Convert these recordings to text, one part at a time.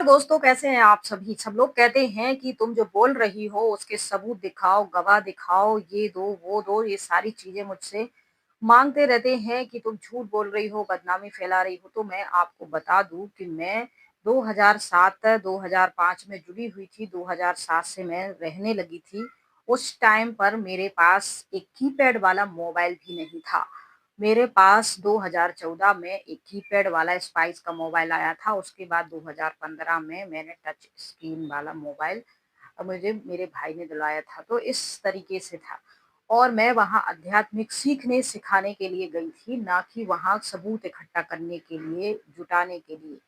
दोस्तों कैसे हैं आप सभी? सब लोग कहते हैं कि तुम जो बोल रही हो उसके सबूत दिखाओ, गवाह दिखाओ, ये दो, वो दो, ये सारी चीज़ें मुझसे माँगते रहते हैं कि तुम झूठ बोल रही हो, बदनामी फैला रही हो। तो मैं आपको बता दूँ कि मैं 2007 2005 में जुड़ी हुई थी, 2007 से मैं रहने लगी थी। उस टाइम पर मेरे पास एक कीपैड वाला मोबाइल भी नहीं था। मेरे पास 2014 में एक कीपैड वाला स्पाइस का मोबाइल आया था। उसके बाद 2015 में मैंने टच स्क्रीन वाला मोबाइल मुझे मेरे भाई ने दिलाया था। तो इस तरीके से था और मैं वहाँ आध्यात्मिक सीखने सिखाने के लिए गई थी, ना कि वहाँ सबूत इकट्ठा करने के लिए, जुटाने के लिए।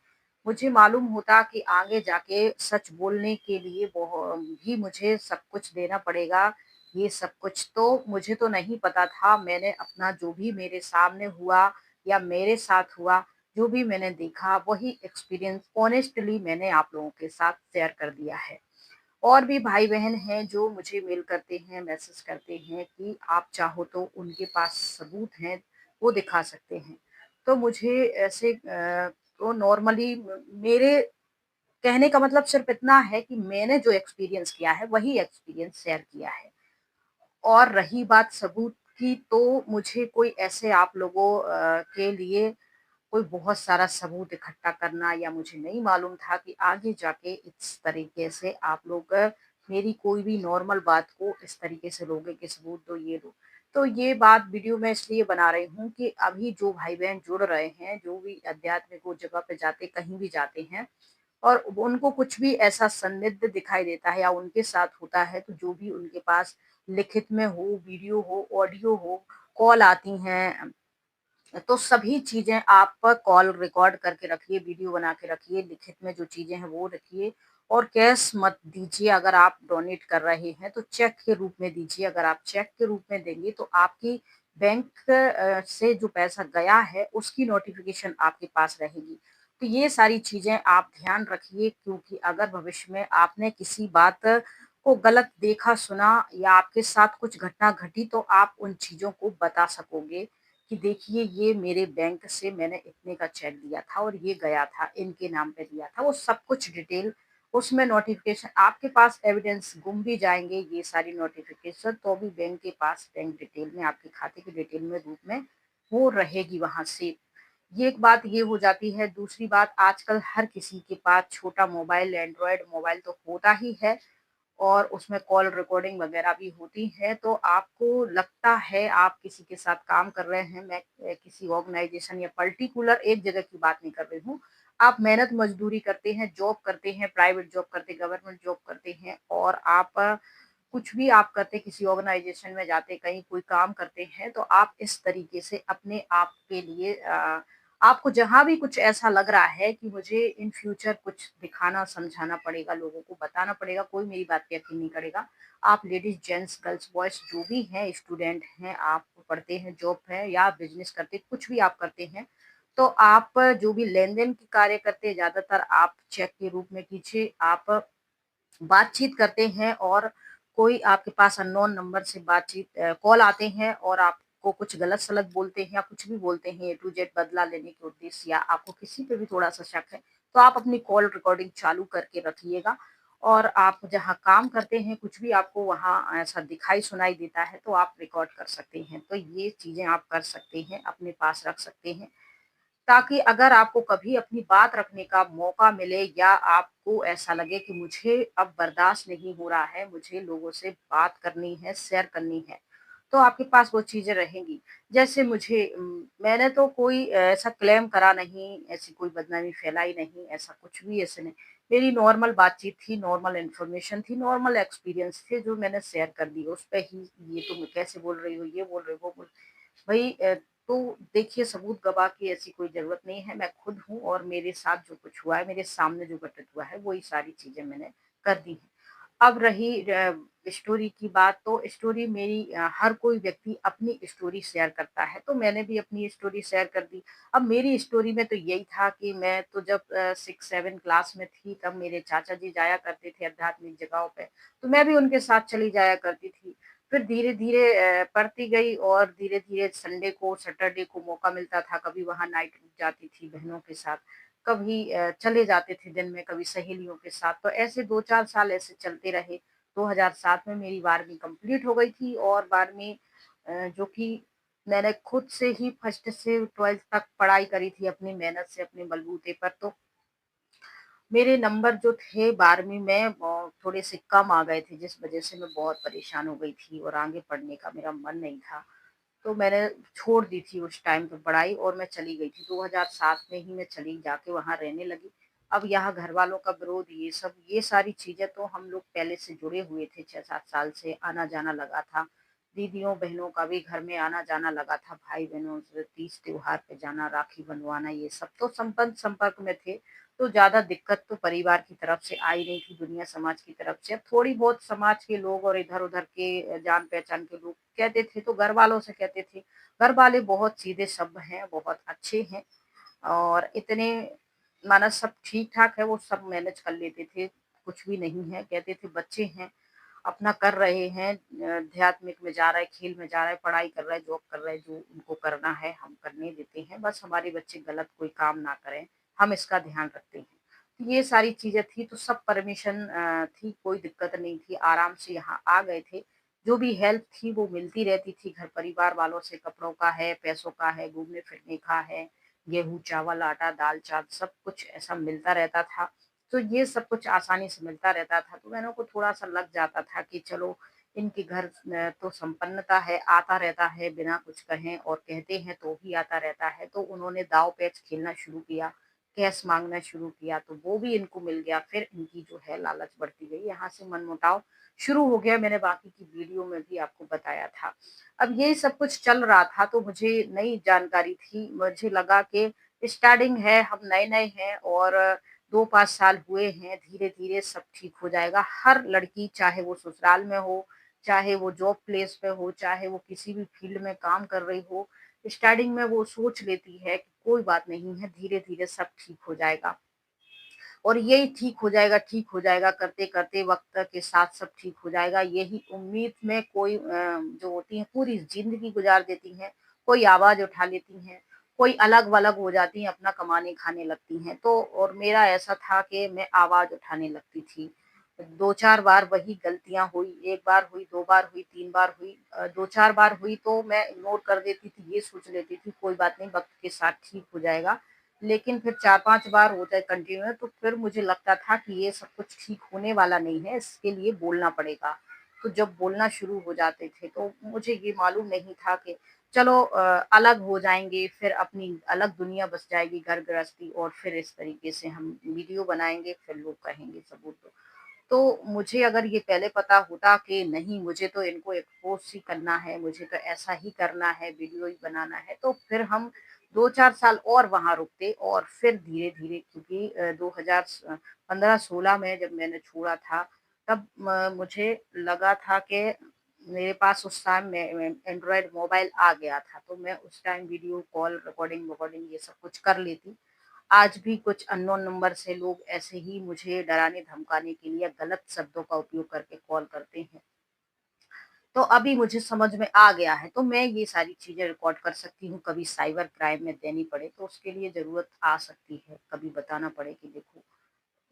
मुझे मालूम होता कि आगे जाके सच बोलने के लिए भी मुझे सब कुछ देना पड़ेगा। ये सब कुछ तो मुझे तो नहीं पता था। मैंने अपना जो भी मेरे सामने हुआ या मेरे साथ हुआ, जो भी मैंने देखा वही एक्सपीरियंस ऑनेस्टली मैंने आप लोगों के साथ शेयर कर दिया है। और भी भाई-बहन हैं जो मुझे मेल करते हैं, मैसेज करते हैं कि आप चाहो तो उनके पास सबूत हैं, वो दिखा सकते हैं। तो मुझे ऐसे तो नॉर्मली मेरे कहने का मतलब सिर्फ़ इतना है कि मैंने जो एक्सपीरियंस किया है, वही एक्सपीरियंस शेयर किया है। और रही बात सबूत की, तो मुझे कोई ऐसे आप लोगों के लिए कोई बहुत सारा सबूत इकट्ठा करना या मुझे नहीं मालूम था कि आगे जाके इस तरीके से आप लोग मेरी कोई भी नॉर्मल बात को इस तरीके से लोगे कि सबूत दो, ये दो। तो ये बात वीडियो मैं इसलिए बना रही हूँ कि अभी जो भाई-बहन जुड़ रहे हैं, जो भी अध्यात्म को जगह पे जाते कहीं भी जाते हैं और उनको कुछ भी ऐसा संदिग्ध दिखाई देता है या उनके साथ होता है, तो जो भी उनके पास लिखित में हो, वीडियो हो, ऑडियो हो, कॉल आती हैं, तो सभी चीज़ें आप कॉल रिकॉर्ड करके रखिए, वीडियो बना के रखिए, लिखित में जो चीज़ें हैं वो रखिए और कैश मत दीजिए। अगर आप डोनेट कर रहे हैं तो चेक के रूप में दीजिए। अगर आप चेक के रूप में देंगे तो आपकी बैंक से जो पैसा गया है उसकी नोटिफ़िकेशन आपके पास रहेगी। तो ये सारी चीज़ें आप ध्यान रखिए, क्योंकि अगर भविष्य में आपने किसी बात को गलत देखा, सुना या आपके साथ कुछ घटना घटी तो आप उन चीज़ों को बता सकोगे कि देखिए ये मेरे बैंक से मैंने इतने का चेक दिया था और ये गया था, इनके नाम पे दिया था। वो सब कुछ डिटेल उसमें नोटिफ़िकेशन आपके पास, एविडेंस गुम भी जाएँगे ये सारी नोटिफ़िकेशन, तो भी बैंक के पास बैंक डिटेल में, आपके खाते की डिटेल में रूप में वो रहेगी वहाँ सेव। ये एक बात ये हो जाती है। दूसरी बात, आजकल हर किसी के पास छोटा मोबाइल, एंड्रॉयड मोबाइल तो होता ही है और उसमें कॉल रिकॉर्डिंग वगैरह भी होती है। तो आपको लगता है आप किसी के साथ काम कर रहे हैं, मैं किसी ऑर्गेनाइज़ेशन या पर्टिकुलर एक जगह की बात नहीं कर रही हूँ। आप मेहनत मज़दूरी करते हैं, जॉब करते हैं, प्राइवेट जॉब करते हैं, गवर्नमेंट जॉब करते हैं और आप कुछ भी आप करते, किसी ऑर्गेनाइज़ेशन में जाते, कहीं कोई काम करते हैं, तो आप इस तरीके से अपने आप के लिए आपको जहाँ भी कुछ ऐसा लग रहा है कि मुझे इन फ्यूचर कुछ दिखाना, समझाना पड़ेगा, लोगों को बताना पड़ेगा, कोई मेरी बात पे यकीन नहीं करेगा। आप लेडीज़, जेंट्स, गर्ल्स, बॉयज़ जो भी हैं, स्टूडेंट हैं, आप पढ़ते हैं, जॉब है या बिज़नेस करते हैं, कुछ भी आप करते हैं, तो आप जो भी लेन-देन के कार्य करते हैं, ज़्यादातर आप चेक के रूप में कीजिए। आप बातचीत करते हैं और कोई आपके पास अननोन नंबर से कॉल आते हैं और आपको कुछ गलत-सलत बोलते हैं या कुछ भी बोलते हैं ए टू जेड बदला लेने के उद्देश्य या आपको किसी पे भी थोड़ा-सा शक है, तो आप अपनी कॉल रिकॉर्डिंग चालू करके रखिएगा। और आप जहाँ काम करते हैं, कुछ भी आपको वहाँ ऐसा दिखाई सुनाई देता है, तो आप रिकॉर्ड कर सकते हैं। तो ये चीज़ें आप कर सकते हैं, अपने पास रख सकते हैं। ताकि अगर आपको कभी अपनी बात रखने का मौका मिले या आपको ऐसा लगे कि मुझे अब बर्दाश्त नहीं हो रहा है, मुझे लोगों से बात करनी है, शेयर करनी है, तो आपके पास वो चीज़ें रहेंगी। जैसे मैंने तो कोई ऐसा क्लेम करा नहीं, ऐसी कोई बदनामी फैलाई नहीं, ऐसा कुछ भी ऐसे नहीं। मेरी नॉर्मल बातचीत थी, नॉर्मल इन्फॉर्मेशन थी, नॉर्मल एक्सपीरियंस थे जो मैंने शेयर कर दिए। उस पे ही ये तुम कैसे बोल रही हो, ये बोल रही हो, वो बोल भई तो देखिए, सबूत गवाह की ऐसी कोई ज़रूरत नहीं है। मैं खुद हूँ और मेरे साथ जो कुछ हुआ है, मेरे सामने जो घटित हुआ है, वही सारी चीज़ें मैंने कर दी हैं। अब रही स्टोरी की बात, तो स्टोरी मेरी हर कोई व्यक्ति अपनी स्टोरी शेयर करता है, तो मैंने भी अपनी स्टोरी शेयर कर दी। अब मेरी स्टोरी में तो यही था कि मैं तो जब 6-7 क्लास में थी, तब मेरे चाचा जी जाया करते थे आध्यात्मिक जगहों पे, तो मैं भी उनके साथ चली जाया करती थी। फिर धीरे-धीरे पढ़ती गई और धीरे-धीरे संडे को, सैटरडे को मौका मिलता था, कभी वहाँ नाइट रुक जाती थी बहनों के साथ। कभी चले जाते थे दिन में, कभी सहेलियों के साथ। तो ऐसे 2-4 साल ऐसे चलते रहे। 2007 में मेरी 12वीं कंप्लीट हो गई थी और 12वीं जो कि मैंने खुद से ही फर्स्ट से 12th तक पढ़ाई करी थी अपनी मेहनत से, अपने बलबूते पर। तो मेरे नंबर जो थे 12वीं में थोड़े से कम आ गए थे, जिस वज़ह से मैं बहुत परेशान हो गई थी और आगे पढ़ने का मेरा मन नहीं था। तो मैंने छोड़ दी थी उस टाइम पे पढ़ाई और मैं चली गई थी। 2007 में ही मैं चली जाके वहाँ रहने लगी। अब यहाँ घरवालों का विरोध, ये सब, ये सारी चीज़ें, तो हम लोग पहले से जुड़े हुए थे, 6-7 साल से आना-जाना लगा था। दीदियों-बहनों का भी घर में आना-जाना लगा था, भाई-बहनों से तीज त्योहार पे जाना, राखी बँधवाना, ये सब तो संपर्क में थे। तो ज़्यादा दिक्कत तो परिवार की तरफ से आई नहीं थी, दुनिया समाज की तरफ से। अब थोड़ी बहुत समाज के लोग और इधर-उधर के जान-पहचान के लोग कहते थे, तो घरवालों से कहते थे। घरवाले बहुत सीधे-साधे हैं, बहुत अच्छे हैं और इतने माना सब ठीक-ठाक है, वो सब मैनेज कर लेते थे, कुछ भी नहीं है। कहते थे बच्चे हैं, अपना कर रहे हैं, आध्यात्मिक में जा रहा है, खेल में जा रहा है, पढ़ाई कर रहा है, जॉब कर रहा है, जो उनको करना है हम करने देते हैं, बस हमारे बच्चे गलत कोई काम ना करें, हम इसका ध्यान रखते हैं। तो ये सारी चीज़ें थी, तो सब परमिशन थी, कोई दिक्कत नहीं थी, आराम से यहाँ आ गए थे। जो भी हेल्प थी वो मिलती रहती थी घर परिवार वालों से, कपड़ों का है, पैसों का है, घूमने-फिरने का है, गेहूँ, चावल, आटा, दाल-चाट सब कुछ ऐसा मिलता रहता था। तो ये सब कुछ आसानी से मिलता रहता था, तो मैंने को थोड़ा-सा लग जाता था कि चलो इनके घर तो संपन्नता है, आता रहता है बिना कुछ कहें और कहते हैं तो भी आता रहता है। तो उन्होंने दाँव-पेच खेलना शुरू किया, कैश माँगना शुरू किया, तो वो भी इनको मिल गया। फिर इनकी जो है लालच बढ़ती गई, यहाँ से मनमुटाव शुरू हो गया। मैंने बाकी की वीडियो में भी आपको बताया था। अब यही सब कुछ चल रहा था, तो मुझे नई जानकारी थी, मुझे लगा कि स्टार्टिंग है, हम नए-नए हैं और 2-5 साल हुए हैं, धीरे-धीरे सब ठीक हो जाएगा। हर लड़की, चाहे वो ससुराल में हो, चाहे वो जॉब प्लेस पे हो, चाहे वो किसी भी फील्ड में काम कर रही हो, स्टार्टिंग में वो सोच लेती है कि कोई बात नहीं है, धीरे-धीरे सब ठीक हो जाएगा। और यही ठीक हो जाएगा करते-करते वक़्त के साथ सब ठीक हो जाएगा। यही उम्मीद में कोई जो होती हैं पूरी ज़िंदगी गुज़ार देती हैं, कोई आवाज़ उठा लेती हैं, कोई अलग-वलग हो जाती हैं, अपना कमाने खाने लगती हैं। तो और मेरा ऐसा था कि मैं आवाज़ उठाने लगती थी। 2-4 बार वही गलतियाँ हुई, 1 बार हुई, 2 बार हुई, 3 बार हुई, 2-4 बार हुई तो मैं इग्नोर कर देती थी, ये सोच लेती थी कोई बात नहीं, वक़्त के साथ ठीक हो जाएगा। लेकिन फिर 4-5 बार हो जाए कंटिन्यू, तो फिर मुझे लगता था कि ये सब कुछ ठीक होने वाला नहीं है, इसके लिए बोलना पड़ेगा। तो जब बोलना शुरू हो जाते थे तो मुझे ये मालूम नहीं था कि चलो अलग हो जाएँगे, फिर अपनी अलग दुनिया बस जाएगी, घर गृहस्थी, और फिर इस तरीके से हम वीडियो बनाएँगे, फिर लोग कहेंगे सबूत दो। तो मुझे अगर ये पहले पता होता कि नहीं, मुझे तो इनको एक्सपोज़ ही करना है, मुझे तो ऐसा ही करना है, वीडियो ही बनाना है, तो फिर हम 2-4 साल और वहाँ रुकते और फिर धीरे-धीरे, क्योंकि 2015-16 में जब मैंने छोड़ा था, तब मुझे लगा था कि मेरे पास उस टाइम में एंड्रॉयड मोबाइल आ गया था, तो मैं उस टाइम वीडियो कॉल, रिकॉर्डिंग ये सब कुछ कर लेती। आज भी कुछ अननोन नंबर से लोग ऐसे ही मुझे डराने-धमकाने के लिए गलत शब्दों का उपयोग करके कॉल करते हैं। तो अभी मुझे समझ में आ गया है, तो मैं ये सारी चीज़ें रिकॉर्ड कर सकती हूँ, कभी साइबर क्राइम में देनी पड़े तो उसके लिए ज़रूरत आ सकती है। कभी बताना पड़े कि देखो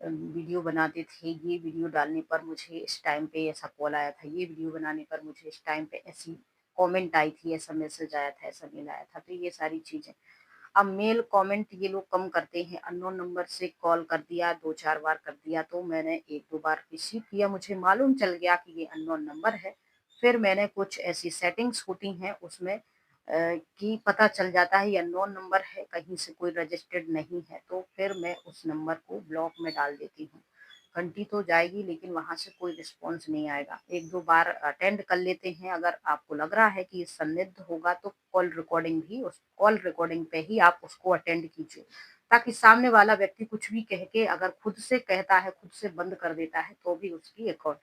वीडियो बनाते थे, ये वीडियो डालने पर मुझे इस टाइम पे ऐसा कॉल आया था, ये वीडियो बनाने पर मुझे इस टाइम पे ऐसी कमेंट आई थी, ऐसा मैसेज आया था, ऐसा मेल आया था। तो ये सारी चीज़ें अब मेल कमेंट ये लोग कम करते हैं, अननोन नंबर से कॉल कर दिया, 2-4 बार कर दिया, तो मैंने 1-2 बार रिसीव किया, मुझे मालूम चल गया कि ये अननोन नंबर है। फिर मैंने कुछ ऐसी सेटिंग्स होती हैं उसमें कि पता चल जाता है ये अननोन नंबर है, कहीं से कोई रजिस्टर्ड नहीं है, तो फिर मैं उस नंबर को ब्लॉक में डाल देती हूँ। घंटी तो जाएगी लेकिन वहाँ से कोई रिस्पॉन्स नहीं आएगा। 1-2 बार अटेंड कर लेते हैं, अगर आपको लग रहा है कि ये संदिग्ध होगा तो कॉल रिकॉर्डिंग भी, उस कॉल रिकॉर्डिंग पे ही आप उसको अटेंड कीजिए। ताकि सामने वाला व्यक्ति कुछ भी कह के, अगर खुद से कहता है, खुद से बंद कर देता है तो भी उसकी एक और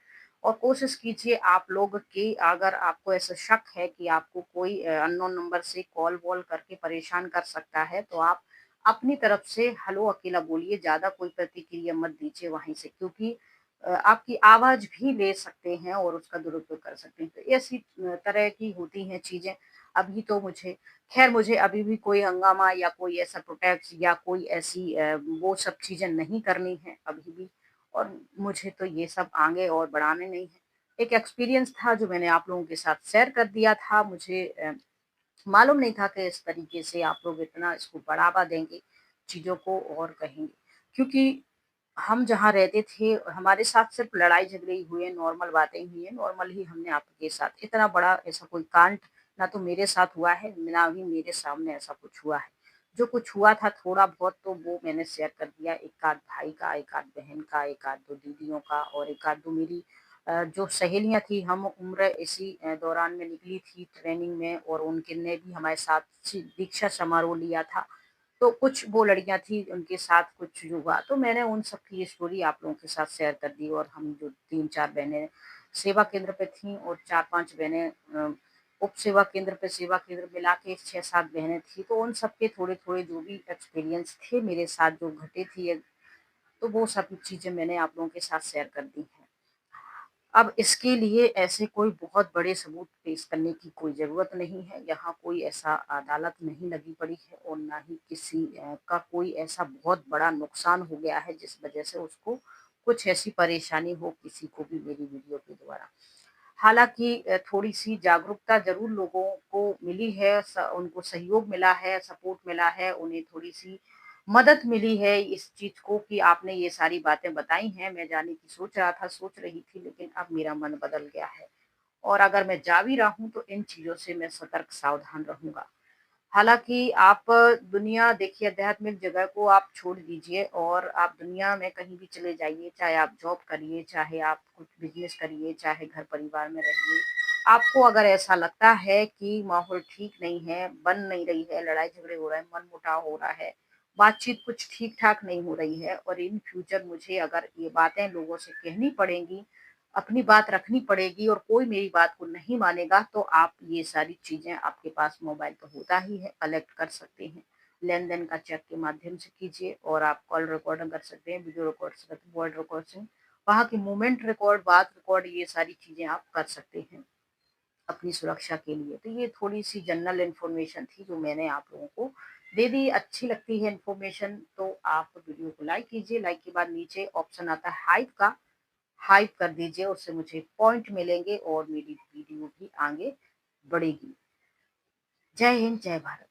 कोशिश कीजिए आप लोग कि अगर आपको ऐसा शक है कि आपको कोई अननोन नंबर से कॉल-वॉल करके परेशान कर सकता है, तो आप अपनी तरफ से हेलो अकेला बोलिए, ज़्यादा कोई प्रतिक्रिया मत दीजिए वहीं से, क्योंकि आपकी आवाज़ भी ले सकते हैं और उसका दुरुपयोग कर सकते हैं। तो ऐसी तरह की होती हैं चीज़ें। अभी तो मुझे अभी भी कोई हंगामा या कोई ऐसा प्रोटेस्ट या कोई ऐसी वो सब चीज़ें नहीं करनी है अभी भी, और मुझे तो ये सब आगे और बढ़ाने नहीं है। एक एक्सपीरियंस था जो मैंने आप लोगों के साथ शेयर कर दिया था। मुझे मालूम नहीं था कि इस तरीके से आप लोग इतना इसको बढ़ावा देंगे, चीज़ों को और कहेंगे। क्योंकि हम जहाँ रहते थे, हमारे साथ सिर्फ़ लड़ाई-झगड़े ही हुए, नॉर्मल बातें हुई हैं, नॉर्मल ही हमने आपके साथ इतना बड़ा ऐसा कोई कांड ना तो मेरे साथ हुआ है, ना ही मेरे सामने ऐसा कुछ हुआ है। जो कुछ हुआ था थोड़ा-बहुत तो वो मैंने शेयर कर दिया, एक आध भाई का, एक आध बहन का, एक आध 2 दीदियों का और एक आध 2 मेरी जो सहेलियाँ थी, हम उम्र इसी दौरान में निकली थी ट्रेनिंग में और उनके ने भी हमारे साथ दीक्षा समारोह लिया था। तो कुछ वो लड़कियाँ थी, उनके साथ कुछ हुआ, तो मैंने उन सब की स्टोरी आप लोगों के साथ शेयर कर दी और हम जो 3-4 बहनें सेवा केंद्र पे थीं और 4-5 बहनें उप सेवा केंद्र पे सेवा केंद्र मिला के 6-7 बहनें थीं, तो उन सब के थोड़े-थोड़े जो भी एक्सपीरियंस थे मेरे साथ जो घटे थे, तो वो सब चीज़ें मैंने आप लोगों के साथ शेयर कर दी हैं। अब इसके लिए ऐसे कोई बहुत बड़े सबूत पेश करने की कोई ज़रूरत नहीं है। यहाँ कोई ऐसा अदालत नहीं लगी पड़ी है और ना ही किसी का कोई ऐसा बहुत बड़ा नुकसान हो गया है जिस वज़ह से उसको कुछ ऐसी परेशानी हो किसी को भी मेरी वीडियो के द्वारा। हालाँकि थोड़ी-सी जागरूकता ज़रूर लोगों को मिली है, उनको सहयोग मिला है, सपोर्ट मिला है, उन्हें थोड़ी-सी मदद मिली है इस चीज़ को कि आपने ये सारी बातें बताई हैं। मैं जाने की सोच रही थी, लेकिन अब मेरा मन बदल गया है और अगर मैं जा भी रहा हूँ तो इन चीज़ों से मैं सतर्क सावधान रहूँगा। हालाँकि आप दुनिया देखिए, आध्यात्मिक जगह को आप छोड़ दीजिए और आप दुनिया में कहीं भी चले जाइए, चाहे आप जॉब करिए, चाहे आप कुछ बिज़नेस करिए, चाहे घर परिवार में रहिए। आपको अगर ऐसा लगता है कि माहौल ठीक नहीं है, बन नहीं रही है, लड़ाई-झगड़े हो रहे हैं, मनमुटाव हो रहा है, बातचीत कुछ ठीक-ठाक नहीं हो रही है और इन फ्यूचर मुझे अगर ये बातें लोगों से कहनी पड़ेंगी, अपनी बात रखनी पड़ेगी और कोई मेरी बात को नहीं मानेगा, तो आप ये सारी चीज़ें आपके पास मोबाइल पे होता ही है, कलेक्ट कर सकते हैं। लेन-देन का चेक के माध्यम से कीजिए और आप कॉल रिकॉर्डिंग कर सकते हैं, वीडियो रिकॉर्ड से वॉइस रिकॉर्डिंग, वहाँ की मूवमेंट रिकॉर्ड, बात रिकॉर्ड, ये सारी चीज़ें आप कर सकते हैं अपनी सुरक्षा के लिए। तो ये थोड़ी-सी जनरल इन्फॉर्मेशन थी जो मैंने आप लोगों को दे दी। अच्छी लगती है इन्फॉर्मेशन तो आप वीडियो को लाइक कीजिए, लाइक के बाद नीचे ऑप्शन आता है हाइप का, हाइप कर दीजिए, उससे मुझे पॉइंट मिलेंगे और मेरी वीडियो भी आगे बढ़ेगी। जय हिंद, जय भारत।